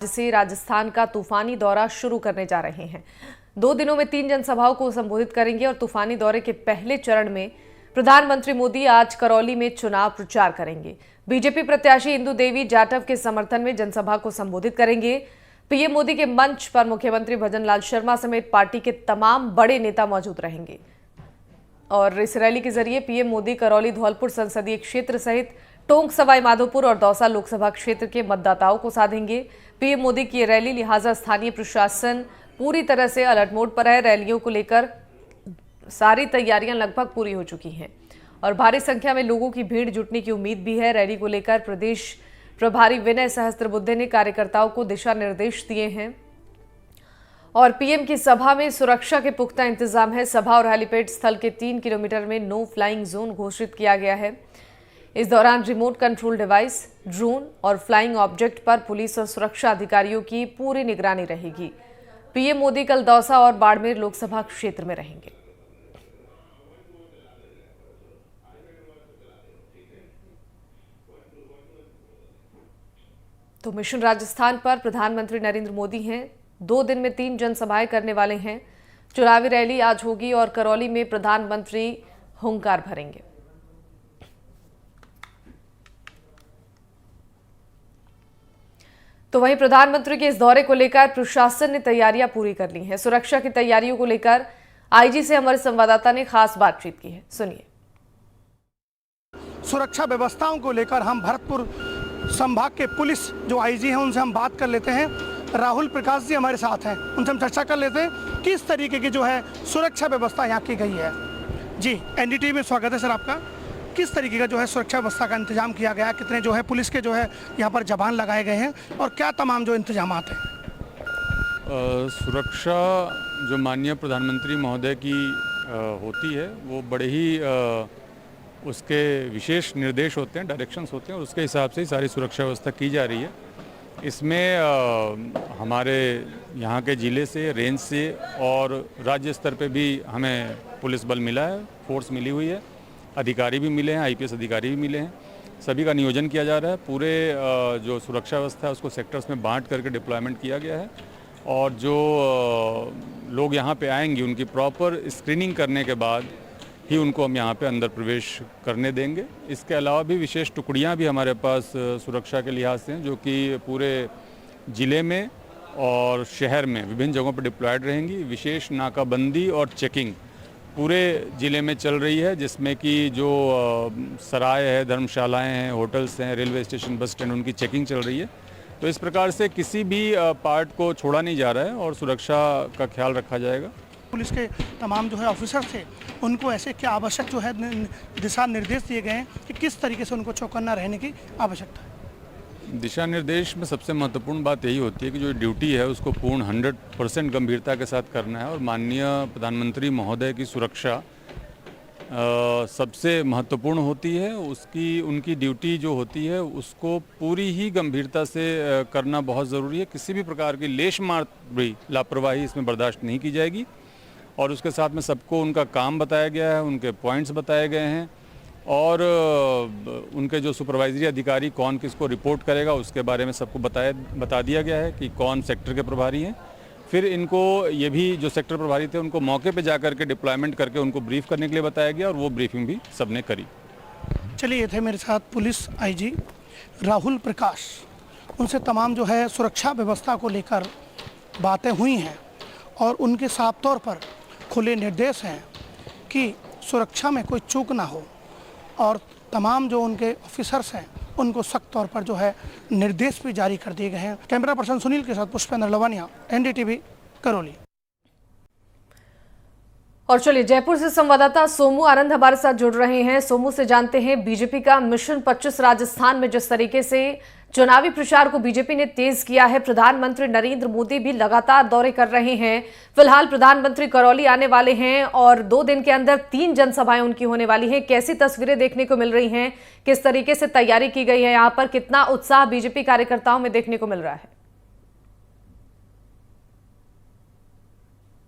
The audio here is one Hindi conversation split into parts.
से राजस्थान का तूफानी दौरा शुरू करने जा रहे हैं। 2 दिनों में 3 जनसभाओं को संबोधित करेंगे और तूफानी दौरे के पहले चरण में प्रधानमंत्री मोदी आज करौली में चुनाव प्रचार करेंगे। बीजेपी प्रत्याशी इंदु देवी जाटव के समर्थन में जनसभा को संबोधित करेंगे। पीएम मोदी के मंच पर मुख्यमंत्री भजनलाल शर्मा समेत पार्टी के तमाम बड़े नेता मौजूद रहेंगे और इस रैली के जरिए पीएम मोदी करौली धौलपुर संसदीय क्षेत्र सहित टोंक सवाई माधोपुर और दौसा लोकसभा क्षेत्र के मतदाताओं को साधेंगे। पीएम मोदी की रैली लिहाजा स्थानीय प्रशासन पूरी तरह से अलर्ट मोड पर है। रैलियों को लेकर सारी तैयारियां लगभग पूरी हो चुकी हैं और भारी संख्या में लोगों की भीड़ जुटने की उम्मीद भी है। रैली को लेकर प्रदेश प्रभारी विनय सहस्त्रबुद्धे ने कार्यकर्ताओं को दिशा निर्देश दिए हैं और पीएम की सभा में सुरक्षा के पुख्ता इंतजाम है। सभा और हेलीपैड स्थल के 3 किलोमीटर में नो फ्लाइंग जोन घोषित किया गया है। इस दौरान रिमोट कंट्रोल डिवाइस, ड्रोन और फ्लाइंग ऑब्जेक्ट पर पुलिस और सुरक्षा अधिकारियों की पूरी निगरानी रहेगी। पीएम मोदी कल दौसा और बाड़मेर लोकसभा क्षेत्र में रहेंगे। तो मिशन राजस्थान पर प्रधानमंत्री नरेंद्र मोदी हैं। 2 दिन में 3 जनसभाएं करने वाले हैं। चुनावी रैली आज होगी और करौली में प्रधानमंत्री हुंकार भरेंगे। तो वहीं प्रधानमंत्री के इस दौरे को लेकर प्रशासन ने तैयारियां पूरी कर ली हैं। सुरक्षा की तैयारियों को लेकर आईजी से हमारे संवाददाता ने खास बातचीत की है, सुनिए। सुरक्षा व्यवस्थाओं को लेकर हम भरतपुर संभाग के पुलिस जो आईजी हैं उनसे हम बात कर लेते हैं। राहुल प्रकाश जी हमारे साथ हैं, उनसे हम चर्चा कर लेते हैं किस तरीके की जो है सुरक्षा व्यवस्था यहाँ की गई है। जी, एनडीटीवी में स्वागत है सर आपका। किस तरीके का जो है सुरक्षा व्यवस्था का इंतजाम किया गया है, कितने जो है पुलिस के जो है यहाँ पर जवान लगाए गए हैं और क्या तमाम जो इंतजाम हैं? सुरक्षा जो माननीय प्रधानमंत्री महोदय की होती है वो बड़े ही उसके विशेष निर्देश होते हैं, डायरेक्शंस होते हैं और उसके हिसाब से ही सारी सुरक्षा व्यवस्था की जा रही है। इसमें हमारे यहाँ के ज़िले से, रेंज से और राज्य स्तर पे भी हमें पुलिस बल मिला है, फोर्स मिली हुई है, अधिकारी भी मिले हैं, आईपीएस अधिकारी भी मिले हैं। सभी का नियोजन किया जा रहा है। पूरे जो सुरक्षा व्यवस्था है उसको सेक्टर्स में बांट करके डिप्लॉयमेंट किया गया है और जो लोग यहाँ पे आएंगे उनकी प्रॉपर स्क्रीनिंग करने के बाद ही उनको हम यहाँ पे अंदर प्रवेश करने देंगे। इसके अलावा भी विशेष टुकड़ियाँ भी हमारे पास सुरक्षा के लिहाज से हैं जो कि पूरे ज़िले में और शहर में विभिन्न जगहों पर डिप्लॉयड रहेंगी। विशेष नाकाबंदी और चेकिंग पूरे ज़िले में चल रही है, जिसमें कि जो सराय है, धर्मशालाएं हैं, होटल्स हैं, रेलवे स्टेशन, बस स्टैंड, उनकी चेकिंग चल रही है। तो इस प्रकार से किसी भी पार्ट को छोड़ा नहीं जा रहा है और सुरक्षा का ख्याल रखा जाएगा। पुलिस के तमाम जो है ऑफिसर थे उनको ऐसे क्या आवश्यक जो है दिशा निर्देश दिए गए हैं कि किस तरीके से उनको चौकन्ना रहने की आवश्यकता है? दिशा निर्देश में सबसे महत्वपूर्ण बात यही होती है कि जो ड्यूटी है उसको पूर्ण 100% गंभीरता के साथ करना है और माननीय प्रधानमंत्री महोदय की सुरक्षा सबसे महत्वपूर्ण होती है। उनकी ड्यूटी जो होती है उसको पूरी ही गंभीरता से करना बहुत ज़रूरी है। किसी भी प्रकार की लेश मात्र भी लापरवाही इसमें बर्दाश्त नहीं की जाएगी और उसके साथ में सबको उनका काम बताया गया है, उनके पॉइंट्स बताए गए हैं और उनके जो सुपरवाइजरी अधिकारी कौन किसको रिपोर्ट करेगा उसके बारे में सबको बता दिया गया है कि कौन सेक्टर के प्रभारी हैं। फिर इनको ये भी जो सेक्टर प्रभारी थे उनको मौके पे जाकर के डिप्लॉयमेंट करके उनको ब्रीफ करने के लिए बताया गया और वो ब्रीफिंग भी सबने करी। चलिए, ये थे मेरे साथ पुलिस आईजी राहुल प्रकाश। उनसे तमाम जो है सुरक्षा व्यवस्था को लेकर बातें हुई हैं और उनके साफ तौर पर खुले निर्देश हैं कि सुरक्षा में कोई चूक ना हो और तमाम जो उनके ऑफिसर्स हैं उनको सख्त तौर पर जो है निर्देश भी जारी कर दिए गए हैं। कैमरा पर्सन सुनील के साथ पुष्पेंद्र लवानिया, एनडीटीवी, करौली। और चलिए जयपुर से संवाददाता सोमू आनंद हमारे साथ जुड़ रहे हैं। सोमू से जानते हैं बीजेपी का मिशन 25 राजस्थान में जिस तरीके से चुनावी प्रचार को बीजेपी ने तेज किया है, प्रधानमंत्री नरेंद्र मोदी भी लगातार दौरे कर रहे हैं। फिलहाल प्रधानमंत्री करौली आने वाले हैं और 2 दिन के अंदर 3 जनसभाएं उनकी होने वाली हैं। कैसी तस्वीरें देखने को मिल रही हैं, किस तरीके से तैयारी की गई है, यहाँ पर कितना उत्साह बीजेपी कार्यकर्ताओं में देखने को मिल रहा है?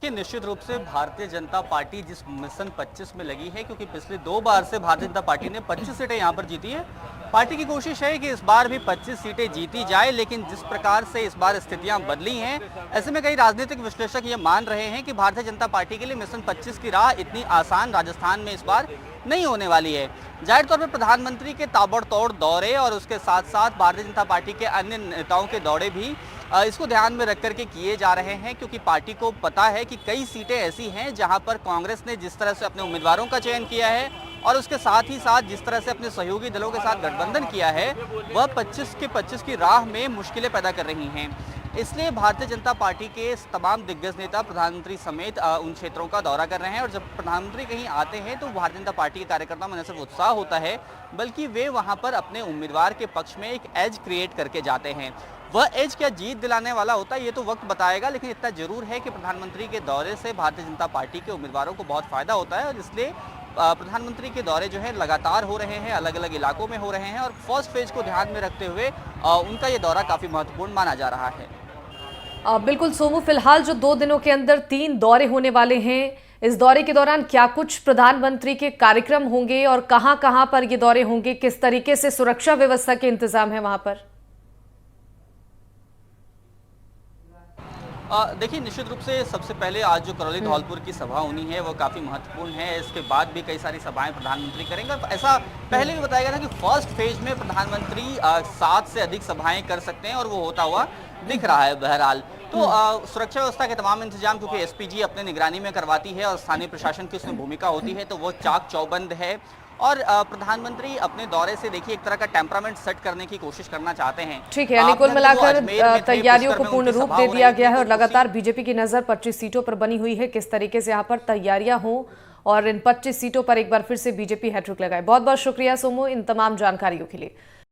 कि निश्चित रूप से भारतीय जनता पार्टी जिस मिशन 25 में लगी है, क्योंकि पिछले 2 बार से भारतीय जनता पार्टी ने 25 सीटें यहाँ पर जीती है पार्टी की कोशिश है कि इस बार भी 25 सीटें जीती जाए, लेकिन जिस प्रकार से इस बार स्थितियां बदली हैं, ऐसे में कई राजनीतिक विश्लेषक ये मान रहे हैं कि भारतीय जनता पार्टी के लिए मिशन 25 की राह इतनी आसान राजस्थान में इस बार नहीं होने वाली है। जाहिर तौर पर प्रधानमंत्री के ताबड़तोड़ दौरे और उसके साथ साथ भारतीय जनता पार्टी के अन्य नेताओं के दौरे भी इसको ध्यान में रख करके किए जा रहे हैं, क्योंकि पार्टी को पता है कि कई सीटें ऐसी हैं जहां पर कांग्रेस ने जिस तरह से अपने उम्मीदवारों का चयन किया है और उसके साथ ही साथ जिस तरह से अपने सहयोगी दलों के साथ गठबंधन किया है, वह 25 के 25 की राह में मुश्किलें पैदा कर रही हैं। इसलिए भारतीय जनता पार्टी के तमाम दिग्गज नेता प्रधानमंत्री समेत उन क्षेत्रों का दौरा कर रहे हैं, और जब प्रधानमंत्री कहीं आते हैं तो भारतीय जनता पार्टी के कार्यकर्ताओं में न सिर्फ उत्साह होता है, बल्कि वे वहां पर अपने उम्मीदवार के पक्ष में एक एज क्रिएट करके जाते हैं। वह एज क्या जीत दिलाने वाला होता है ये तो वक्त बताएगा, लेकिन इतना जरूर है कि प्रधानमंत्री के दौरे से भारतीय जनता पार्टी के उम्मीदवारों को बहुत फायदा होता है, और इसलिए प्रधानमंत्री के दौरे जो है लगातार हो रहे हैं, अलग अलग इलाकों में हो रहे हैं, और फर्स्ट फेज को ध्यान में रखते हुए उनका ये दौरा काफ़ी महत्वपूर्ण माना जा रहा है। बिल्कुल सोमू, फिलहाल जो 2 दिनों के अंदर 3 दौरे होने वाले हैं, इस दौरे के दौरान क्या कुछ प्रधानमंत्री के कार्यक्रम होंगे और कहां-कहां पर ये दौरे होंगे, किस तरीके से सुरक्षा व्यवस्था के इंतजाम है वहां पर? देखिए, निश्चित रूप से सबसे पहले आज जो करौली धौलपुर की सभा होनी है वो काफ़ी महत्वपूर्ण है। इसके बाद भी कई सारी सभाएं प्रधानमंत्री करेंगे। ऐसा पहले भी बताया गया था कि फर्स्ट फेज में प्रधानमंत्री 7 से अधिक सभाएं कर सकते हैं, और वो होता हुआ दिख रहा है बहरहाल। तो सुरक्षा व्यवस्था के तमाम इंतजाम, क्योंकि एसपीजी अपने निगरानी में करवाती है और स्थानीय प्रशासन की उसमें भूमिका होती है, तो वो चाक चौबंद है। और प्रधानमंत्री अपने दौरे से देखिए एक तरह का टेम्परामेंट सेट करने की कोशिश करना चाहते हैं। ठीक है, यानी कुल मिलाकर तैयारियों को पूर्ण रूप दे दिया गया है, और लगातार बीजेपी की नजर 25 सीटों पर बनी हुई है। किस तरीके से यहाँ पर तैयारियां हों और इन 25 सीटों पर एक बार फिर से बीजेपी हैट्रिक लगाए। बहुत बहुत शुक्रिया सोमू इन तमाम जानकारियों के लिए।